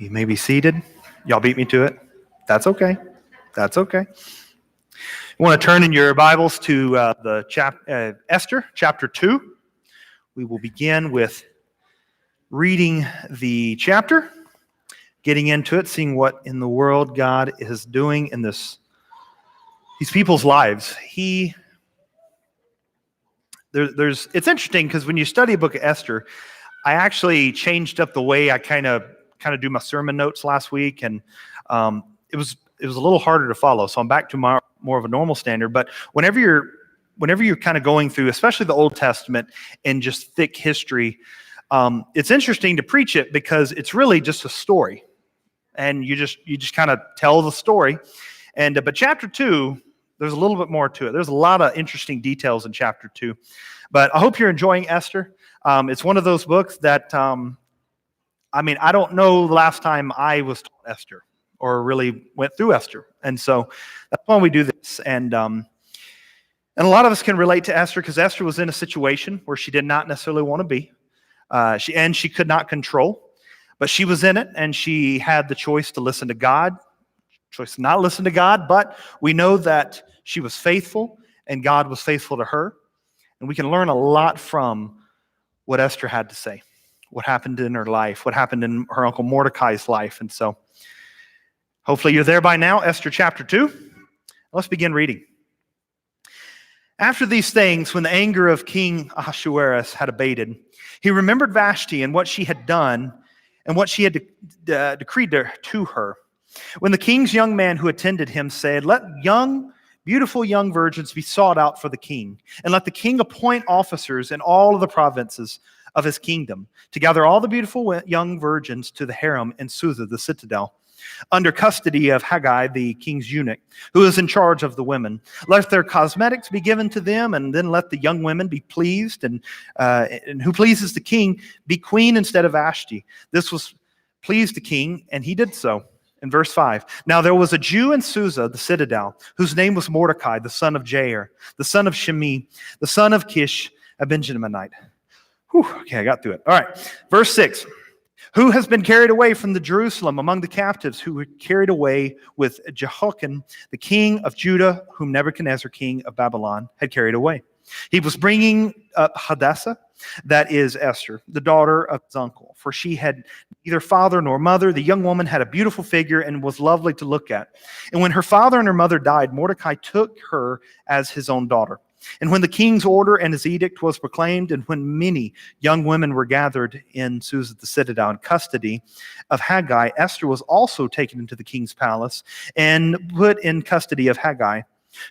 You may be seated. Y'all beat me to it. That's okay. That's okay. You want to turn in your Bibles to Esther, chapter 2. We will begin with reading the chapter, getting into it, seeing what in the world God is doing in these people's lives. It's interesting because when you study a book of Esther, I actually changed up the way I kind of do my sermon notes last week, and it was a little harder to follow. So I'm back to more of a normal standard. But whenever you're kind of going through, especially the Old Testament and just thick history, it's interesting to preach it because it's really just a story, and you just kind of tell the story. And but chapter 2, there's a little bit more to it. There's a lot of interesting details in chapter 2. But I hope you're enjoying Esther. It's one of those books that, I don't know the last time I was taught Esther or really went through Esther. And so that's why we do this. And a lot of us can relate to Esther because Esther was in a situation where she did not necessarily want to be. She could not control. But she was in it, and she had the choice to listen to God, choice to not listen to God. But we know that she was faithful, and God was faithful to her. And we can learn a lot from what Esther had to say, what happened in her life, what happened in her uncle Mordecai's life. And so hopefully you're there by now. Esther chapter 2. Let's begin reading. After these things, when the anger of King Ahasuerus had abated, he remembered Vashti and what she had done and what she had decreed to her. When the king's young man who attended him said, "Let beautiful young virgins be sought out for the king, and let the king appoint officers in all of the provinces of his kingdom, to gather all the beautiful young virgins to the harem in Susa, the citadel, under custody of Haggai, the king's eunuch, who is in charge of the women. Let their cosmetics be given to them, and then let the young women be pleased, and who pleases the king be queen instead of Vashti." This was pleased the king, and he did so. In verse 5, "Now there was a Jew in Susa, the citadel, whose name was Mordecai, the son of Jair, the son of Shimei, the son of Kish, a Benjaminite." Okay, I got through it. All right, verse 6. "Who has been carried away from the Jerusalem among the captives who were carried away with Jehoiakim, the king of Judah, whom Nebuchadnezzar, king of Babylon, had carried away. He was bringing up Hadassah, that is Esther, the daughter of his uncle, for she had neither father nor mother. The young woman had a beautiful figure and was lovely to look at. And when her father and her mother died, Mordecai took her as his own daughter. And when the king's order and his edict was proclaimed, and when many young women were gathered in Susa the citadel in custody of Haggai, Esther was also taken into the king's palace and put in custody of Haggai,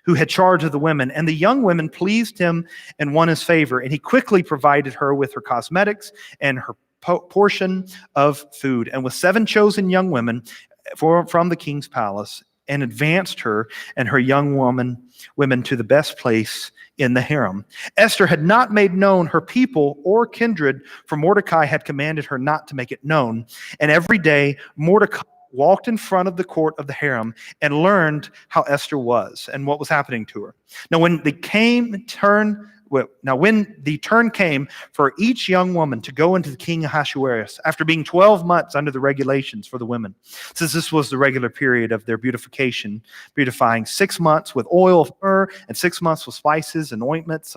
who had charge of the women. And the young women pleased him and won his favor. And he quickly provided her with her cosmetics and her portion of food, and with 7 chosen young women from the king's palace, and advanced her and her young women to the best place in the harem. Esther had not made known her people or kindred, for Mordecai had commanded her not to make it known. And every day Mordecai walked in front of the court of the harem and learned how Esther was and what was happening to her. Now when the turn came for each young woman to go into the king Ahasuerus, after being 12 months under the regulations for the women, since this was the regular period of their beautifying 6 months with oil of myrrh and 6 months with spices and ointments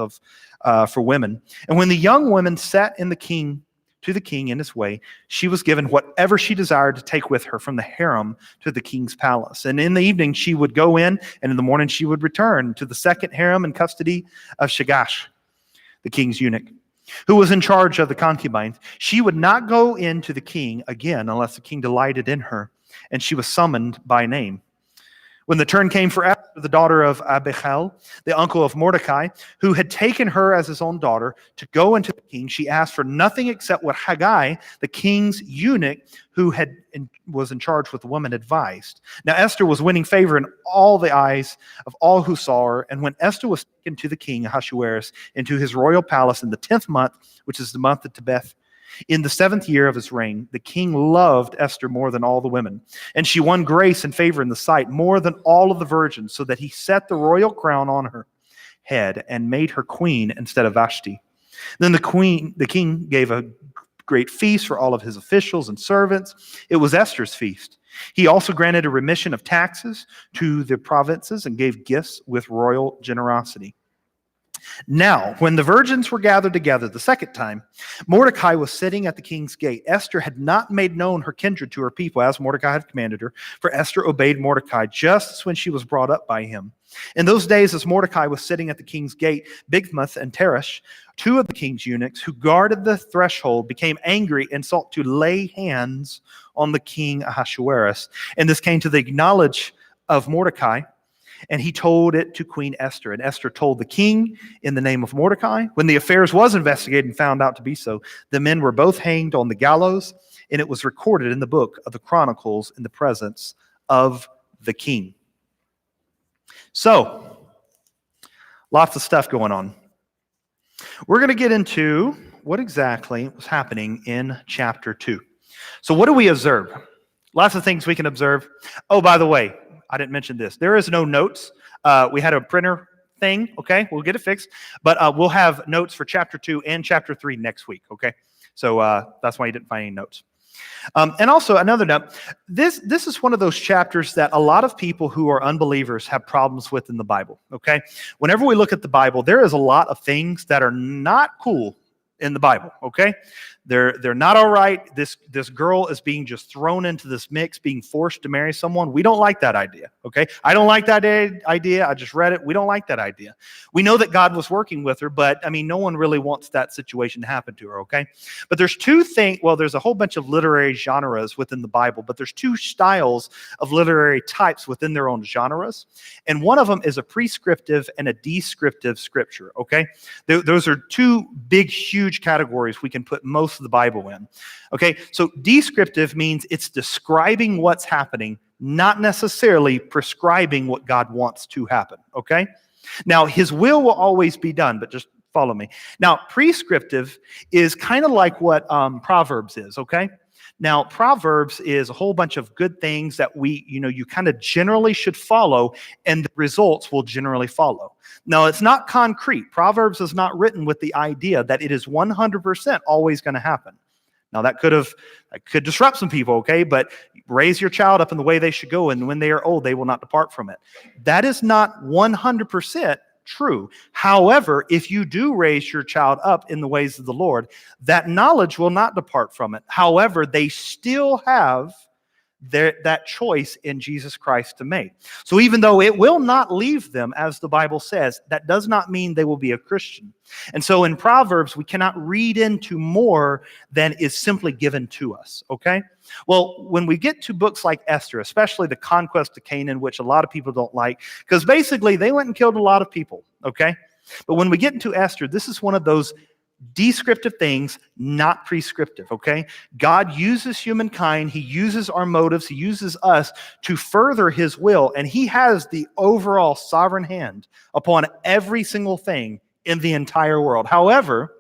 for women. And when the young women sat to the king in his way, she was given whatever she desired to take with her from the harem to the king's palace. And in the evening she would go in, and in the morning she would return to the second harem in custody of Shagash, the king's eunuch, who was in charge of the concubines. She would not go in to the king again unless the king delighted in her, and she was summoned by name. When the turn came for Esther, the daughter of Abihail, the uncle of Mordecai, who had taken her as his own daughter, to go into the king, she asked for nothing except what Haggai, the king's eunuch, who was in charge with the woman, advised. Now Esther was winning favor in all the eyes of all who saw her. And when Esther was taken to the king Ahasuerus into his royal palace in the 10th month, which is the month of Tebeth, in the 7th year of his reign, the king loved Esther more than all the women, and she won grace and favor in the sight more than all of the virgins, so that he set the royal crown on her head and made her queen instead of Vashti. Then the king gave a great feast for all of his officials and servants. It was Esther's feast. He also granted a remission of taxes to the provinces and gave gifts with royal generosity. Now, when the virgins were gathered together the second time, Mordecai was sitting at the king's gate. Esther had not made known her kindred to her people, as Mordecai had commanded her, for Esther obeyed Mordecai just as when she was brought up by him. In those days, as Mordecai was sitting at the king's gate, Bigthan and Teresh, two of the king's eunuchs who guarded the threshold, became angry and sought to lay hands on the king Ahasuerus. And this came to the knowledge of Mordecai, and he told it to Queen Esther. And Esther told the king in the name of Mordecai. When the affairs was investigated and found out to be so, the men were both hanged on the gallows, and it was recorded in the book of the Chronicles in the presence of the king. So, lots of stuff going on. We're going to get into what exactly was happening in chapter 2. So what do we observe? Lots of things we can observe. Oh, by the way, I didn't mention this. There is no notes. We had a printer thing, okay? We'll get it fixed. But we'll have notes for chapter 2 and chapter 3 next week, okay? So that's why you didn't find any notes. And also, another note, this is one of those chapters that a lot of people who are unbelievers have problems with in the Bible, okay? Whenever we look at the Bible, there is a lot of things that are not cool in the Bible, okay? They're not all right. This girl is being just thrown into this mix, being forced to marry someone. We don't like that idea, okay? I don't like that idea. I just read it. We don't like that idea. We know that God was working with her, but, I mean, no one really wants that situation to happen to her, okay? But there's two things, well, there's a whole bunch of literary genres within the Bible, but there's two styles of literary types within their own genres, and one of them is a prescriptive and a descriptive scripture, okay? Those are two big, huge categories we can put most of the Bible in. Okay, so descriptive means it's describing what's happening, not necessarily prescribing what God wants to happen. Okay, now his will always be done, but just follow me. Now, prescriptive is kind of like what Proverbs is. Okay, now Proverbs is a whole bunch of good things that you kind of generally should follow, and the results will generally follow. Now, it's not concrete. Proverbs is not written with the idea that it is 100% always going to happen. Now, that could disrupt some people, okay? But raise your child up in the way they should go, and when they are old, they will not depart from it. That is not 100% true. However, if you do raise your child up in the ways of the Lord, that knowledge will not depart from it. However, they still have that choice in Jesus Christ to make. So even though it will not leave them, as the Bible says, that does not mean they will be a Christian. And so in Proverbs, we cannot read into more than is simply given to us, okay? Well, when we get to books like Esther, especially the conquest of Canaan, which a lot of people don't like, because basically they went and killed a lot of people, okay? But when we get into Esther, this is one of those descriptive things, not prescriptive, okay? God uses humankind. He uses our motives. He uses us to further his will, and he has the overall sovereign hand upon every single thing in the entire world. However,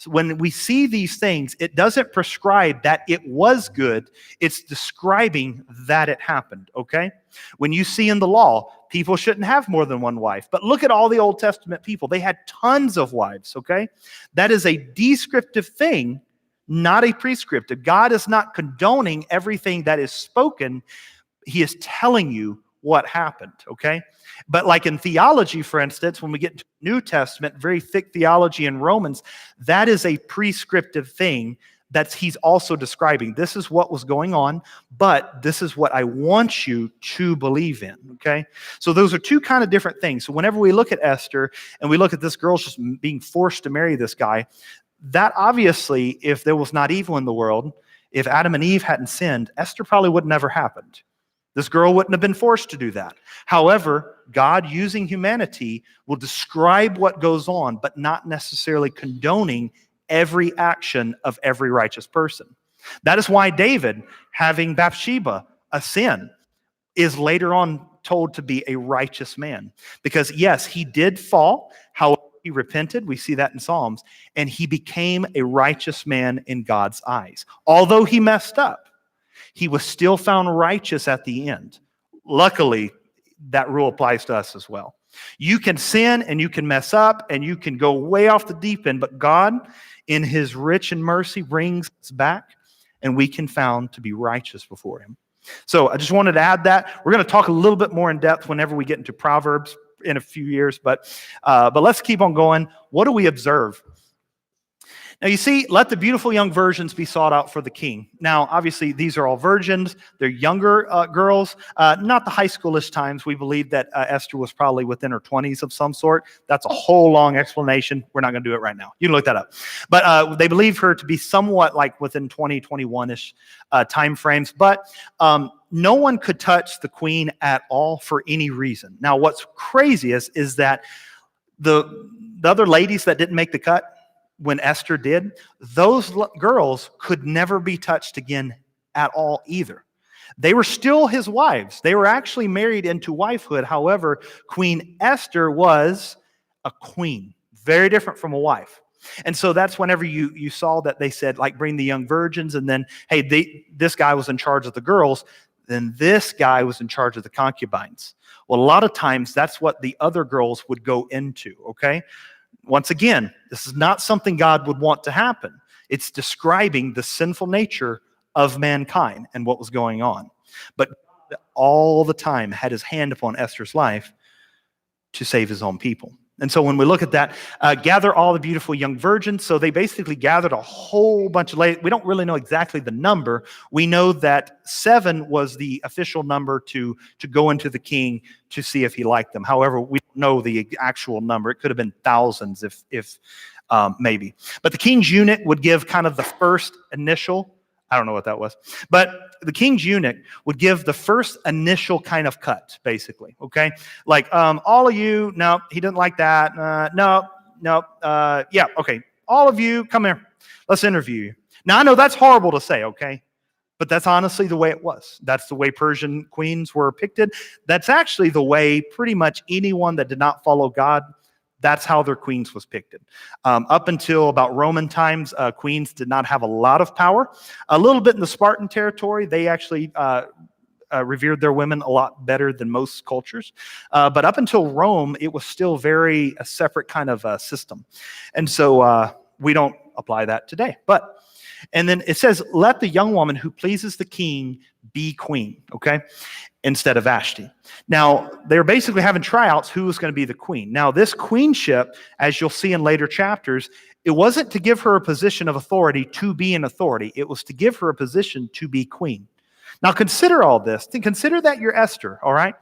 when we see these things, it doesn't prescribe that it was good. It's describing that it happened, okay? When you see in the law, people shouldn't have more than one wife. But look at all the Old Testament people. They had tons of wives, okay? That is a descriptive thing, not a prescriptive. God is not condoning everything that is spoken. He is telling you what happened, okay? But like in theology, for instance, when we get to New Testament, very thick theology in Romans, that is a prescriptive thing that he's also describing. This is what was going on, but this is what I want you to believe in, okay? So those are two kind of different things. So whenever we look at Esther and we look at this girl just being forced to marry this guy, that obviously, if there was not evil in the world, if Adam and Eve hadn't sinned, Esther probably would never happened. This girl wouldn't have been forced to do that. However, God, using humanity, will describe what goes on, but not necessarily condoning every action of every righteous person. That is why David, having Bathsheba, a sin, is later on told to be a righteous man. Because yes, he did fall. However, he repented. We see that in Psalms. And he became a righteous man in God's eyes. Although he messed up, he was still found righteous at the end. Luckily, that rule applies to us as well. You can sin and you can mess up and you can go way off the deep end, but God in his rich and mercy brings us back, and we can found to be righteous before him. So I just wanted to add that. We're going to talk a little bit more in depth whenever we get into Proverbs in a few years, but let's keep on going. What do we observe? Now you see, let the beautiful young virgins be sought out for the king. Now, obviously, these are all virgins. They're younger girls, not the high schoolish times. We believe that Esther was probably within her 20s of some sort. That's a whole long explanation. We're not going to do it right now. You can look that up. But they believe her to be somewhat like within 20, 21-ish time frames. But no one could touch the queen at all for any reason. Now, what's crazy is that the other ladies that didn't make the cut, when Esther did, those girls could never be touched again at all either. They were still his wives. They were actually married into wifehood. However, Queen Esther was a queen, very different from a wife. And so that's whenever you saw that they said, like, bring the young virgins, and then, hey, this guy was in charge of the girls, then this guy was in charge of the concubines. Well, a lot of times that's what the other girls would go into, okay? Once again, this is not something God would want to happen. It's describing the sinful nature of mankind and what was going on. But God all the time had his hand upon Esther's life to save his own people. And so when we look at that, gather all the beautiful young virgins. So they basically gathered a whole bunch of ladies. We don't really know exactly the number. We know that 7 was the official number to go into the king to see if he liked them. However, we don't know the actual number. It could have been thousands if maybe. But the king's eunuch would give kind of the first initial, I don't know what that was, but the king's eunuch would give the first initial kind of cut, basically, okay? Like, all of you, no, he didn't like that. No, yeah, okay. All of you, come here. Let's interview you. Now, I know that's horrible to say, okay? But that's honestly the way it was. That's the way Persian queens were picked. That's actually the way pretty much anyone that did not follow God, that's how their queens was picked. Up until about Roman times, queens did not have a lot of power. A little bit in the Spartan territory, they actually revered their women a lot better than most cultures. But up until Rome, it was still very a separate kind of system. And so we don't apply that today. And then it says, let the young woman who pleases the king be queen, okay, instead of Vashti. Now, they're basically having tryouts who was going to be the queen. Now, this queenship, as you'll see in later chapters, it wasn't to give her a position of authority to be an authority. It was to give her a position to be queen. Now, consider all this. Consider that you're Esther, all right?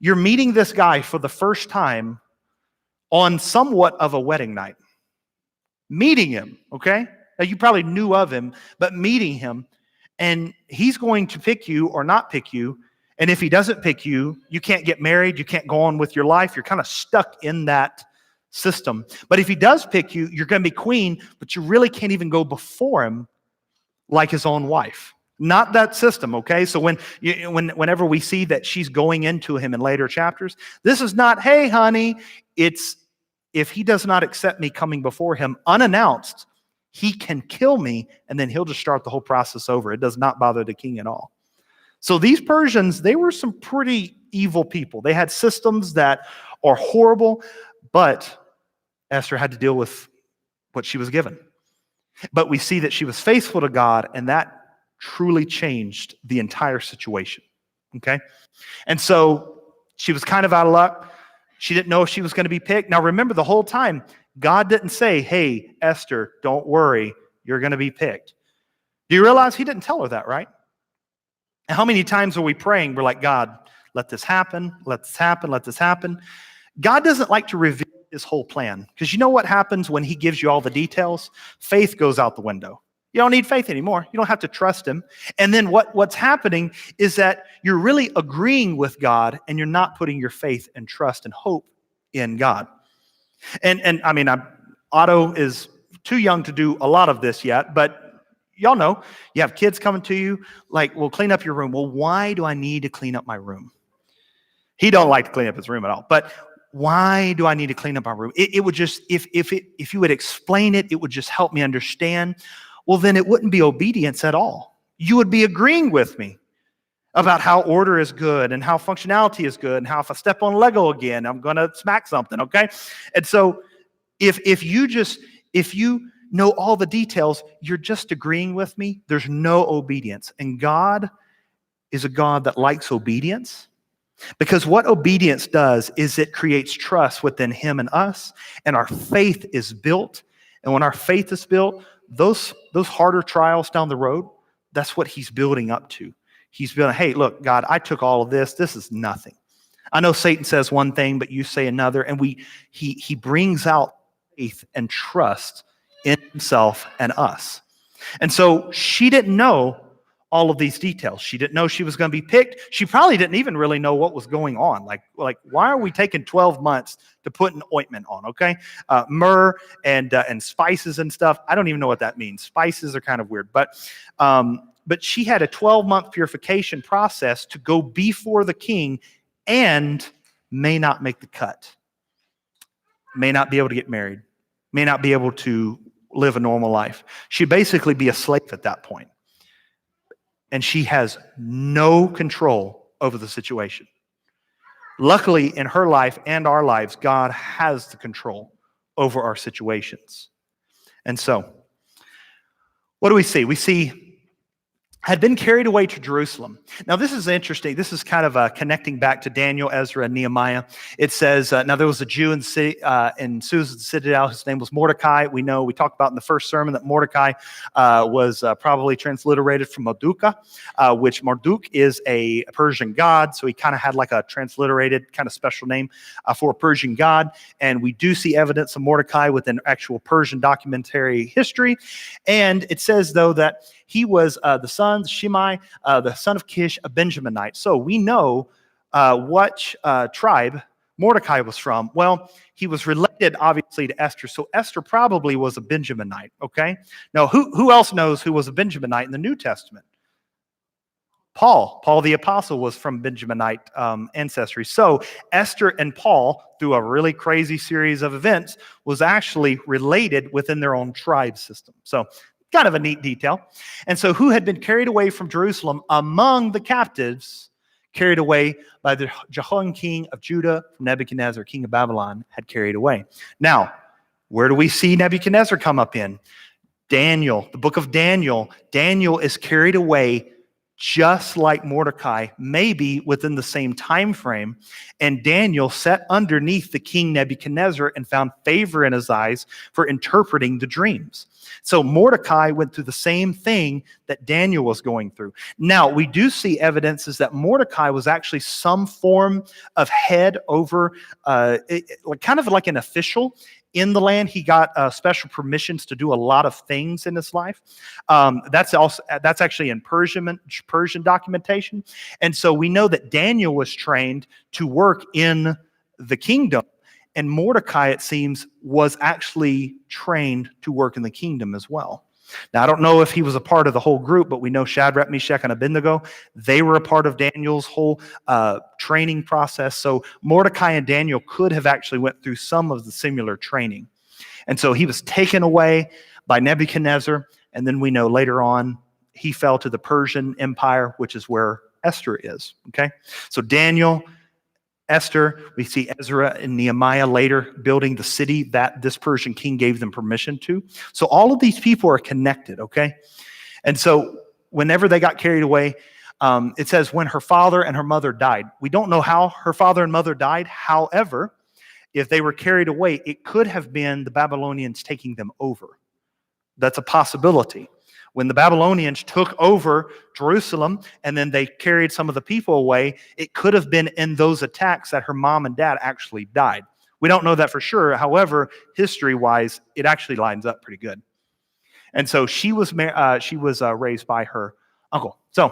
You're meeting this guy for the first time on somewhat of a wedding night. Meeting him, okay? Now, you probably knew of him, but meeting him, and he's going to pick you or not pick you. And if he doesn't pick you, you can't get married. You can't go on with your life. You're kind of stuck in that system. But if he does pick you, you're going to be queen, but you really can't even go before him like his own wife. Not that system, okay? So whenever we see that she's going into him in later chapters, this is not, hey, honey, it's if he does not accept me coming before him unannounced, he can kill me, and then he'll just start the whole process over. It does not bother the king at all. So these Persians, they were some pretty evil people. They had systems that are horrible, but Esther had to deal with what she was given. But we see that she was faithful to God, and that truly changed the entire situation, okay? And so she was kind of out of luck. She didn't know if she was going to be picked. Now remember, the whole time, God didn't say, hey, Esther, don't worry, you're going to be picked. Do you realize he didn't tell her that, right? And how many times are we praying? We're like, God, let this happen, let this happen, let this happen. God doesn't like to reveal his whole plan, because you know what happens when he gives you all the details? Faith goes out the window. You don't need faith anymore. You don't have to trust him. And then what's happening is that you're really agreeing with God, and you're not putting your faith and trust and hope in God. And I mean, Otto is too young to do a lot of this yet, but y'all know, you have kids coming to you, like, well, clean up your room. Well, why do I need to clean up my room? He don't like to clean up his room at all, but why do I need to clean up my room? It would just, if you would explain it, it would just help me understand. Well, then it wouldn't be obedience at all. You would be agreeing with me about how order is good and how functionality is good and how if I step on Lego again, I'm going to smack something, okay? And so if you know all the details. You're just agreeing with me. There's no obedience. And God is a God that likes obedience, because what obedience does is it creates trust within him and us, and our faith is built. And when our faith is built, those harder trials down the road, that's what he's building up to. He's building, hey, look, God, I took all of this. This is nothing. I know Satan says one thing, but you say another. And he brings out faith and trust in himself and us. And so she didn't know all of these details. She didn't know she was going to be picked. She probably didn't even really know what was going on. Like why are we taking 12 months to put an ointment on? Okay, myrrh and spices and stuff. I don't even know what that means. Spices are kind of weird, but she had a 12-month purification process to go before the king, and may not make the cut. May not be able to get married. May not be able to live a normal life. She'd basically be a slave at that point. And she has no control over the situation. Luckily, in her life and our lives, God has the control over our situations. And so, what do we see? We see had been carried away to Jerusalem. Now, this is interesting. This is kind of connecting back to Daniel, Ezra, and Nehemiah. It says, now there was a Jew in Susan's citadel. His name was Mordecai. We talked about in the first sermon that Mordecai was probably transliterated from Marduk, which Marduk is a Persian god. So he kind of had like a transliterated kind of special name for a Persian god. And we do see evidence of Mordecai within actual Persian documentary history. And it says, though, that he was the son, Shimei, the son of Kish, a Benjaminite. So we know what tribe Mordecai was from. Well, he was related, obviously, to Esther. So Esther probably was a Benjaminite, okay? Now, who else knows who was a Benjaminite in the New Testament? Paul the apostle was from Benjaminite ancestry. So Esther and Paul, through a really crazy series of events, was actually related within their own tribe system. So kind of a neat detail. And so who had been carried away from Jerusalem among the captives, carried away by the Jehoiakim king of Judah, Nebuchadnezzar, king of Babylon, had carried away. Now, where do we see Nebuchadnezzar come up in? Daniel, the book of Daniel. Daniel is carried away just like Mordecai, maybe within the same time frame. And Daniel sat underneath the king Nebuchadnezzar and found favor in his eyes for interpreting the dreams. So Mordecai went through the same thing that Daniel was going through. Now, we do see evidences that Mordecai was actually some form of head over, kind of like an official in the land. He got special permissions to do a lot of things in his life. That's actually in Persian documentation. And so we know that Daniel was trained to work in the kingdom. And Mordecai, it seems, was actually trained to work in the kingdom as well. Now, I don't know if he was a part of the whole group, but we know Shadrach, Meshach, and Abednego, they were a part of Daniel's whole training process. So Mordecai and Daniel could have actually went through some of the similar training. And so he was taken away by Nebuchadnezzar, and then we know later on he fell to the Persian Empire, which is where Esther is. Okay, so Daniel, Esther, we see Ezra and Nehemiah later building the city that this Persian king gave them permission to. So all of these people are connected, okay? And so whenever they got carried away, it says when her father and her mother died. We don't know how her father and mother died. However, if they were carried away, it could have been the Babylonians taking them over. That's a possibility. When the Babylonians took over Jerusalem and then they carried some of the people away, it could have been in those attacks that her mom and dad actually died. We don't know that for sure. However, history-wise, it actually lines up pretty good. And so she was raised by her uncle. So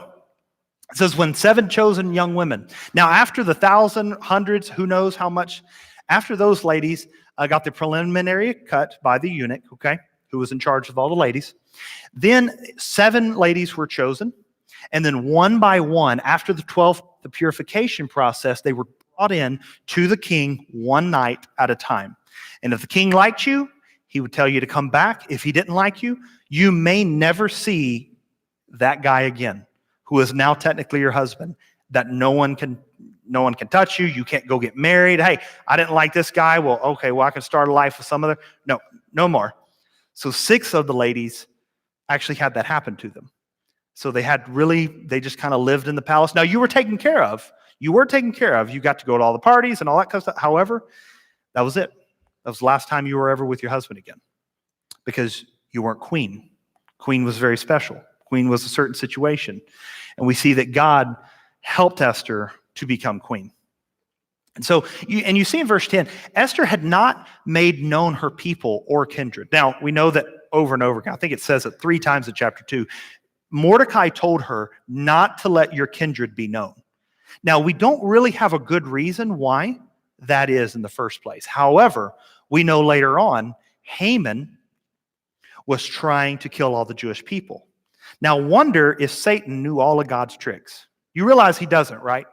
it says, when 7 chosen young women. Now, after the 1,000, hundreds, who knows how much, after those ladies got the preliminary cut by the eunuch, okay, who was in charge of all the ladies. Then 7 ladies were chosen, and then one by one, after the 12th, the purification process, they were brought in to the king one night at a time. And if the king liked you, he would tell you to come back. If he didn't like you, you may never see that guy again, who is now technically your husband, that no one can touch you. You can't go get married. Hey, I didn't like this guy. Well, okay, I can start a life with some other. No more. So 6 of the ladies actually had that happen to them. So they just kind of lived in the palace. Now you were taken care of. You got to go to all the parties and all that kind of stuff. However, that was it. That was the last time you were ever with your husband again, because you weren't queen. Queen was very special. Queen was a certain situation. And we see that God helped Esther to become queen. And so, you see in verse 10, Esther had not made known her people or kindred. Now, we know that over and over again. I think it says it 3 times in chapter 2. Mordecai told her not to let your kindred be known. Now, we don't really have a good reason why that is in the first place. However, we know later on, Haman was trying to kill all the Jewish people. Now, wonder if Satan knew all of God's tricks. You realize he doesn't, right?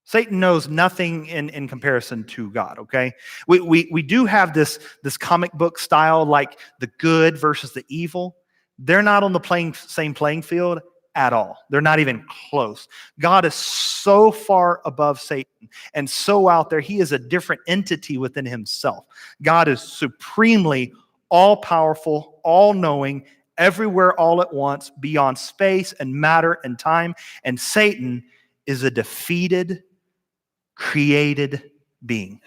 Satan knows nothing in comparison to God, okay? We do have this comic book style, like the good versus the evil. They're not on the same playing field at all. They're not even close. God is so far above Satan and so out there. He is a different entity within himself. God is supremely all-powerful, all-knowing, everywhere all at once, beyond space and matter and time. And Satan is a defeated, created being.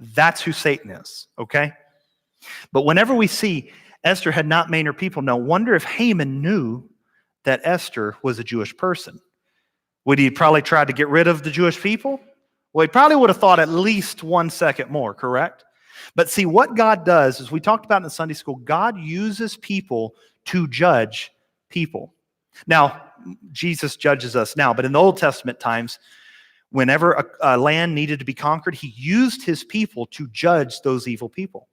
That's who Satan is, okay? But whenever we see Esther had not made her people know, wonder if Haman knew that Esther was a Jewish person. Would he probably try to get rid of the Jewish people? Well, he probably would have thought at least 1 second more, correct? But see, what God does, as we talked about in the Sunday school, God uses people to judge people. Now, Jesus judges us now, but in the Old Testament times, whenever a land needed to be conquered, he used his people to judge those evil people.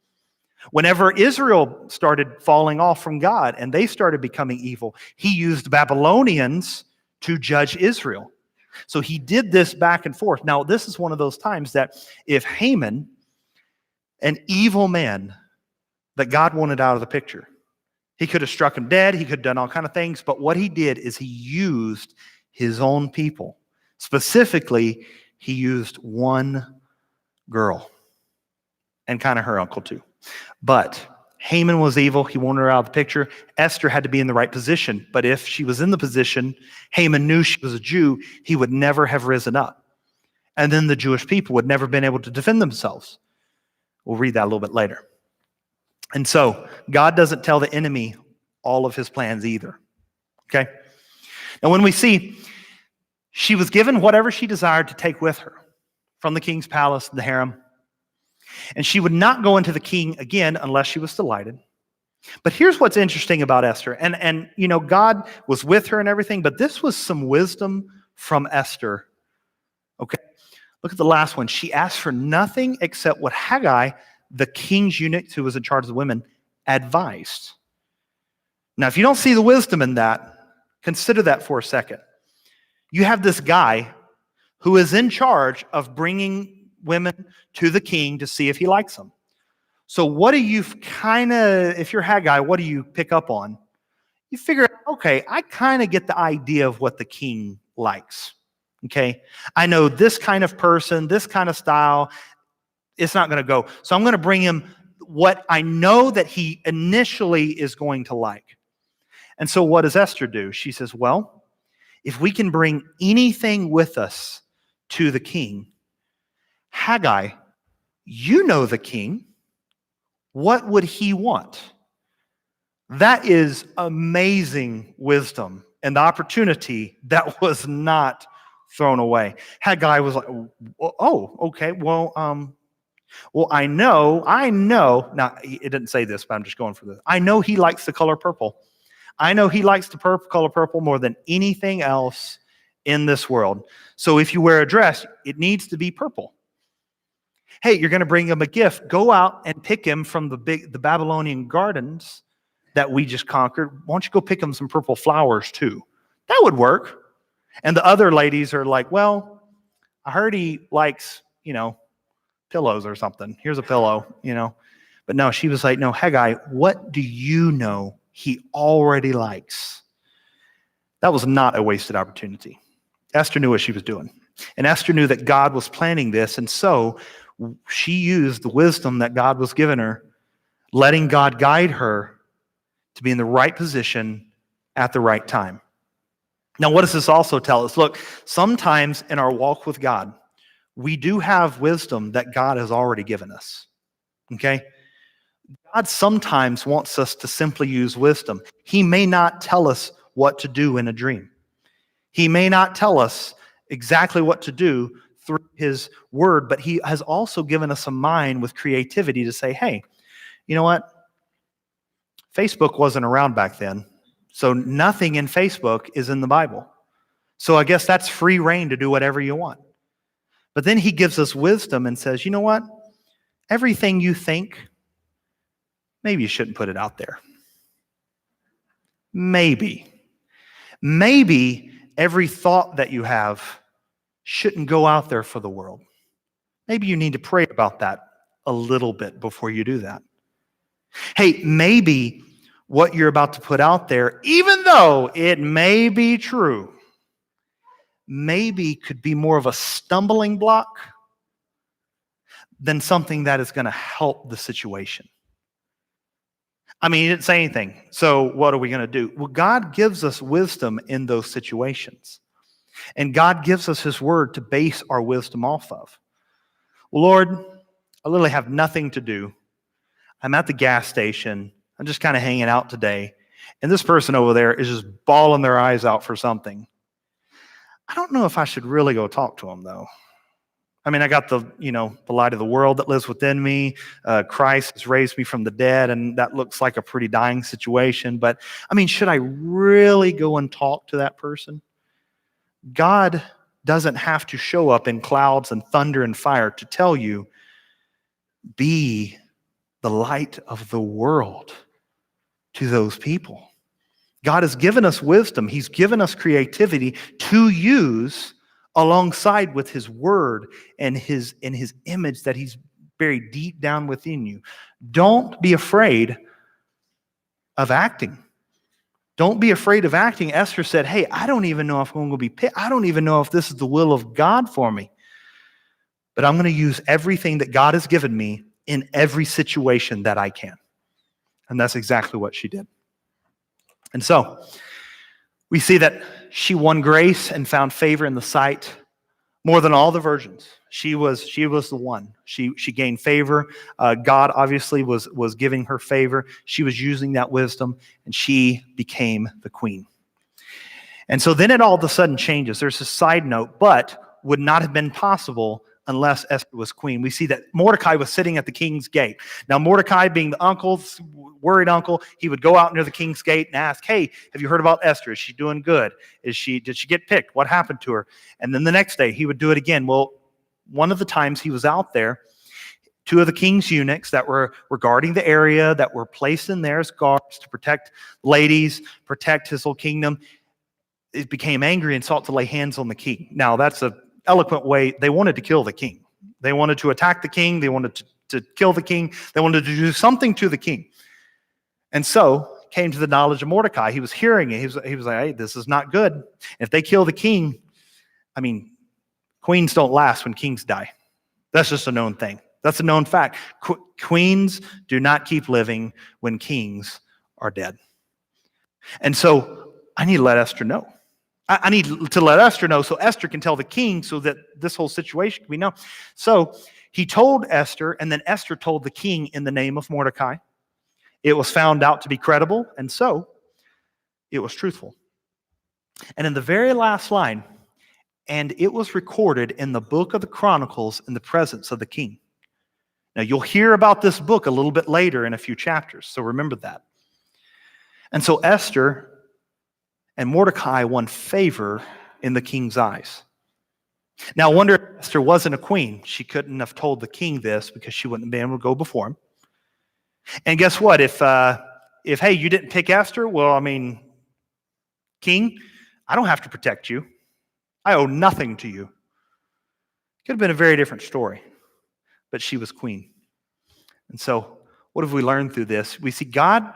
Whenever Israel started falling off from God and they started becoming evil, he used Babylonians to judge Israel. So he did this back and forth. Now, this is one of those times that if Haman, an evil man that God wanted out of the picture, he could have struck him dead, he could have done all kinds of things, but what he did is he used his own people. Specifically, he used one girl and kind of her uncle too. But Haman was evil. He wanted her out of the picture. Esther had to be in the right position. But if she was in the position, Haman knew she was a Jew, he would never have risen up. And then the Jewish people would never have been able to defend themselves. We'll read that a little bit later. And so God doesn't tell the enemy all of his plans either. Okay? Now when we see she was given whatever she desired to take with her from the king's palace, the harem. And she would not go into the king again unless she was delighted. But here's what's interesting about Esther. And you know, God was with her and everything, but this was some wisdom from Esther. Okay, look at the last one. She asked for nothing except what Haggai, the king's eunuch who was in charge of the women, advised. Now, if you don't see the wisdom in that, consider that for a second. You have this guy who is in charge of bringing women to the king to see if he likes them. So what do you if you're Haggai, what do you pick up on? You figure, okay, I kind of get the idea of what the king likes. Okay, I know this kind of person, this kind of style, it's not going to go. So I'm going to bring him what I know that he initially is going to like. And so what does Esther do? She says, well, if we can bring anything with us to the king, Haggai, you know the king. What would he want? That is amazing wisdom and the opportunity that was not thrown away. Haggai was like, oh, okay, well, I know. Now, it didn't say this, but I'm just going for this. I know he likes the color purple. I know he likes the color purple more than anything else in this world. So if you wear a dress, it needs to be purple. Hey, you're going to bring him a gift. Go out and pick him from the Babylonian gardens that we just conquered. Why don't you go pick him some purple flowers too? That would work. And the other ladies are like, well, I heard he likes, pillows or something. Here's a pillow, But no, she was like, no, Haggai, what do you know he already likes? That was not a wasted opportunity. Esther knew what she was doing. And Esther knew that God was planning this, and so she used the wisdom that God was giving her letting God guide her to be in the right position at the right time. Now, what does this also tell us? Look, sometimes in our walk with God, we do have wisdom that God has already given us. Okay? God sometimes wants us to simply use wisdom. He may not tell us what to do in a dream. He may not tell us exactly what to do through his word, but he has also given us a mind with creativity to say, hey, you know what? Facebook wasn't around back then, so nothing in Facebook is in the Bible. So I guess that's free reign to do whatever you want. But then he gives us wisdom and says, you know what? Everything you think, maybe you shouldn't put it out there. Maybe every thought that you have shouldn't go out there for the world. Maybe you need to pray about that a little bit before you do that. Hey, maybe what you're about to put out there, even though it may be true, maybe could be more of a stumbling block than something that is going to help the situation. I mean, he didn't say anything. So what are we going to do? Well, God gives us wisdom in those situations. And God gives us his word to base our wisdom off of. Well, Lord, I literally have nothing to do. I'm at the gas station. I'm just kind of hanging out today. And this person over there is just bawling their eyes out for something. I don't know if I should really go talk to them, though. I mean, I got the light of the world that lives within me. Christ has raised me from the dead, and that looks like a pretty dying situation. But, I mean, should I really go and talk to that person? God doesn't have to show up in clouds and thunder and fire to tell you, be the light of the world to those people. God has given us wisdom. He's given us creativity to use alongside with his word and his image that he's buried deep down within you. Don't be afraid of acting. Don't be afraid of acting. Esther said, hey, I don't even know if I'm going to be picked. I don't even know if this is the will of God for me. But I'm going to use everything that God has given me in every situation that I can. And that's exactly what she did. And so we see that she won grace and found favor in the sight more than all the virgins. She was the one. She gained favor. God obviously was giving her favor. She was using that wisdom, and she became the queen. And so then it all of a sudden changes. There's a side note, but would not have been possible unless Esther was queen. We see that Mordecai was sitting at the king's gate. Now, Mordecai, being the uncle, worried uncle, he would go out near the king's gate and ask, hey, have you heard about Esther? Is she doing good? Did she get picked? What happened to her? And then the next day, he would do it again. Well, one of the times he was out there, two of the king's eunuchs that were guarding the area, that were placed in there as guards to protect ladies, protect his whole kingdom, it became angry and sought to lay hands on the king. Now, that's an eloquent way. They wanted to kill the king. They wanted to attack the king. They wanted to kill the king. They wanted to do something to the king. And so came to the knowledge of Mordecai. He was hearing it. He was like, hey, this is not good. If they kill the king, I mean, queens don't last when kings die. That's just a known thing. That's a known fact. Queens do not keep living when kings are dead. And so I need to let Esther know. I need to let Esther know so Esther can tell the king so that this whole situation can be known. So he told Esther, and then Esther told the king in the name of Mordecai. It was found out to be credible, and so it was truthful. And in the very last line, and it was recorded in the book of the Chronicles in the presence of the king. Now, you'll hear about this book a little bit later in a few chapters, so remember that. And so Esther and Mordecai won favor in the king's eyes. Now, I wonder if Esther wasn't a queen. She couldn't have told the king this because she wouldn't have been able to go before him. And guess what? If hey, you didn't pick Esther, well, I mean, king, I don't have to protect you. I owe nothing to you. Could have been a very different story, but she was queen. And so what have we learned through this? We see God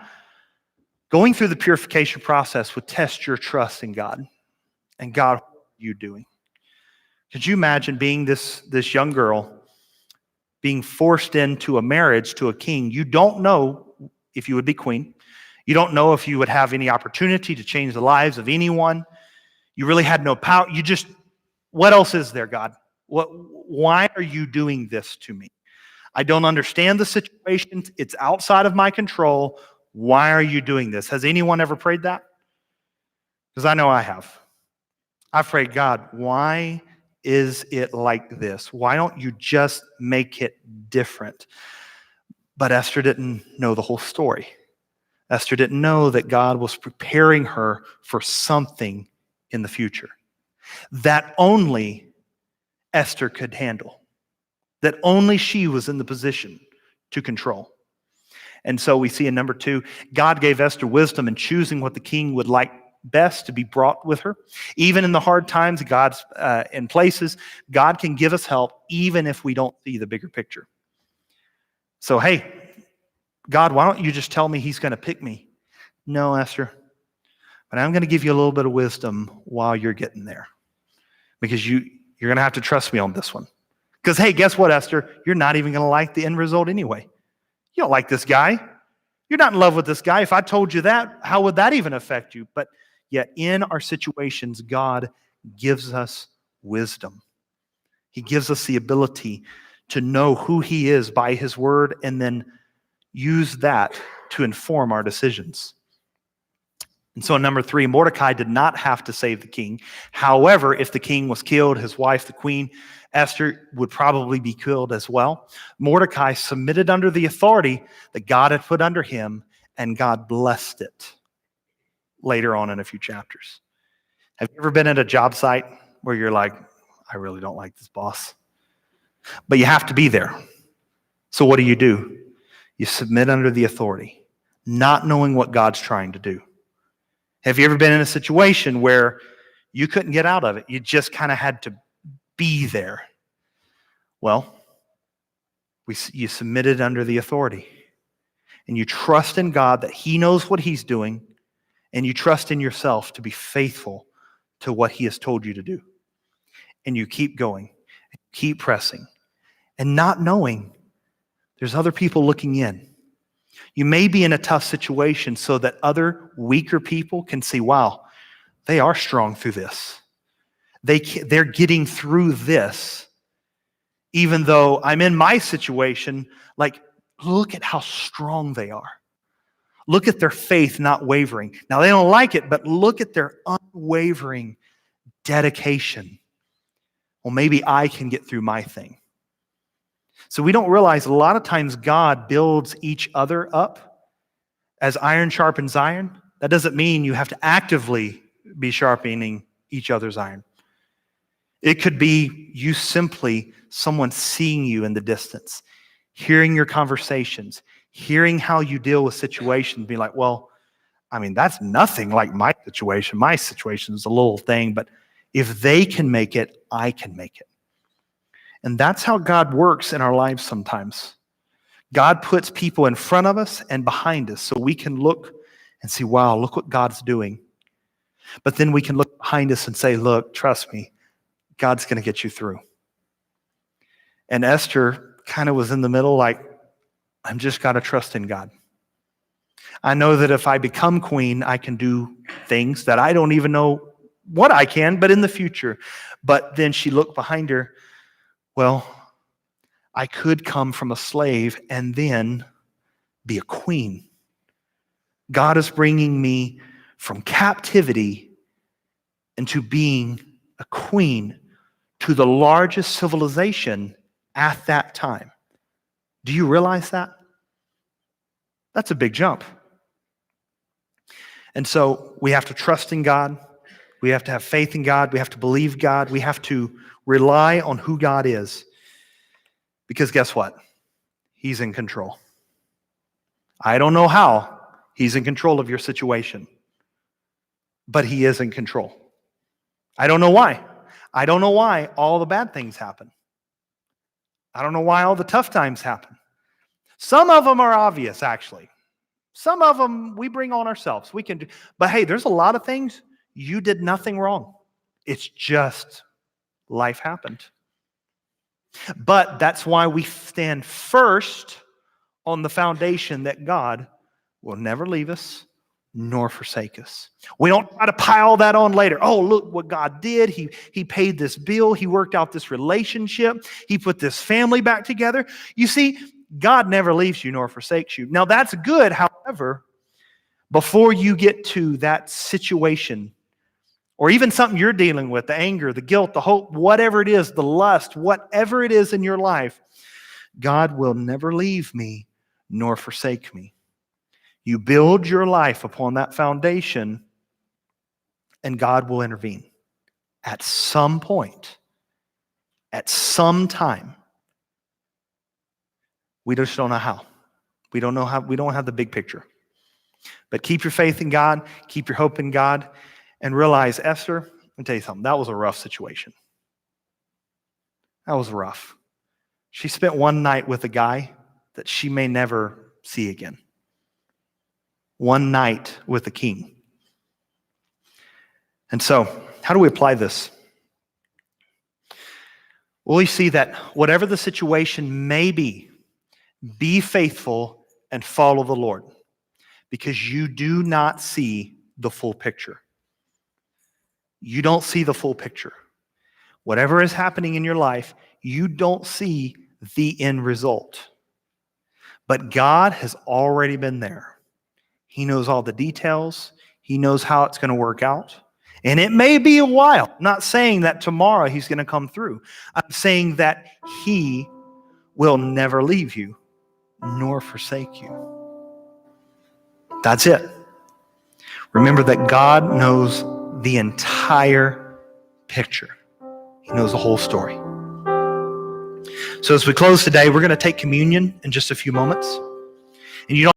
going through the purification process would test your trust in God. And God, what are you doing? Could you imagine being this young girl being forced into a marriage to a king. You don't know if you would be queen. You don't know if you would have any opportunity to change the lives of anyone. You really had no power. What else is there, God? Why are you doing this to me? I don't understand the situation. It's outside of my control. Why are you doing this? Has anyone ever prayed that? Because I know I have. I've prayed, God, why is it like this? Why don't you just make it different? But Esther didn't know the whole story. Esther didn't know that God was preparing her for something in the future that only Esther could handle, that only she was in the position to control. And so we see in number 2, God gave Esther wisdom in choosing what the king would like best to be brought with her. Even in the hard times, in places, God can give us help even if we don't see the bigger picture. So, hey, God, why don't you just tell me he's going to pick me? No, Esther, but I'm going to give you a little bit of wisdom while you're getting there, because you're going to have to trust me on this one. Because, hey, guess what, Esther? You're not even going to like the end result anyway. You don't like this guy. You're not in love with this guy. If I told you that, how would that even affect you? But yet in our situations, God gives us wisdom. He gives us the ability to know who he is by his word and then use that to inform our decisions. And so in number 3, Mordecai did not have to save the king. However, if the king was killed, his wife, the queen, Esther, would probably be killed as well. Mordecai submitted under the authority that God had put under him, and God blessed it later on in a few chapters. Have you ever been at a job site where you're like, I really don't like this boss, but you have to be there? So what do? You submit under the authority, not knowing what God's trying to do. Have you ever been in a situation where you couldn't get out of it? You just kind of had to be there. Well, you submitted under the authority, and you trust in God that he knows what he's doing, and you trust in yourself to be faithful to what he has told you to do. And you keep going, keep pressing, and not knowing there's other people looking in. You may be in a tough situation so that other weaker people can see, wow, they are strong through this. They're getting through this. Even though I'm in my situation, like, look at how strong they are. Look at their faith not wavering. Now, they don't like it, but look at their unwavering dedication. Well, maybe I can get through my thing. So we don't realize a lot of times God builds each other up as iron sharpens iron. That doesn't mean you have to actively be sharpening each other's iron. It could be you simply, someone seeing you in the distance, hearing your conversations, hearing how you deal with situations, be like, well, I mean, that's nothing like my situation. My situation is a little thing, but if they can make it, I can make it. And that's how God works in our lives sometimes. God puts people in front of us and behind us so we can look and see, wow, look what God's doing. But then we can look behind us and say, look, trust me, God's going to get you through. And Esther kind of was in the middle, like, I'm just got to trust in God. I know that if I become queen, I can do things that I don't even know what I can, but in the future. But then she looked behind her. Well, I could come from a slave and then be a queen. God is bringing me from captivity into being a queen to the largest civilization at that time. Do you realize that? That's a big jump. And so we have to trust in God. We have to have faith in God. We have to believe God. We have to rely on who God is. Because guess what? He's in control. I don't know how he's in control of your situation, but he is in control. I don't know why. I don't know why all the bad things happen. I don't know why all the tough times happen. Some of them are obvious, actually. Some of them we bring on ourselves. We can do, but hey, there's a lot of things you did nothing wrong. It's just life happened. But that's why we stand first on the foundation that God will never leave us nor forsake us. We don't try to pile that on later. Oh, look what God did. He paid this bill. He worked out this relationship. He put this family back together. You see, God never leaves you nor forsakes you. Now that's good. However, before you get to that situation, or even something you're dealing with, the anger, the guilt, the hope, whatever it is, the lust, whatever it is in your life, God will never leave me nor forsake me. You build your life upon that foundation, and God will intervene at some point, at some time. We just don't know how. We don't know how. We don't have the big picture. But keep your faith in God, keep your hope in God, and realize, Esther, let me tell you something, that was a rough situation. That was rough. She spent one night with a guy that she may never see again. One night with the king. And so, how do we apply this? Well, we see that whatever the situation may be faithful and follow the Lord, because you do not see the full picture. You don't see the full picture. Whatever is happening in your life, you don't see the end result. But God has already been there. He knows all the details. He knows how it's going to work out. And it may be a while. I'm not saying that tomorrow he's going to come through. I'm saying that he will never leave you nor forsake you. That's it. Remember that God knows the entire picture. He knows the whole story. So as we close today, we're going to take communion in just a few moments. And you don't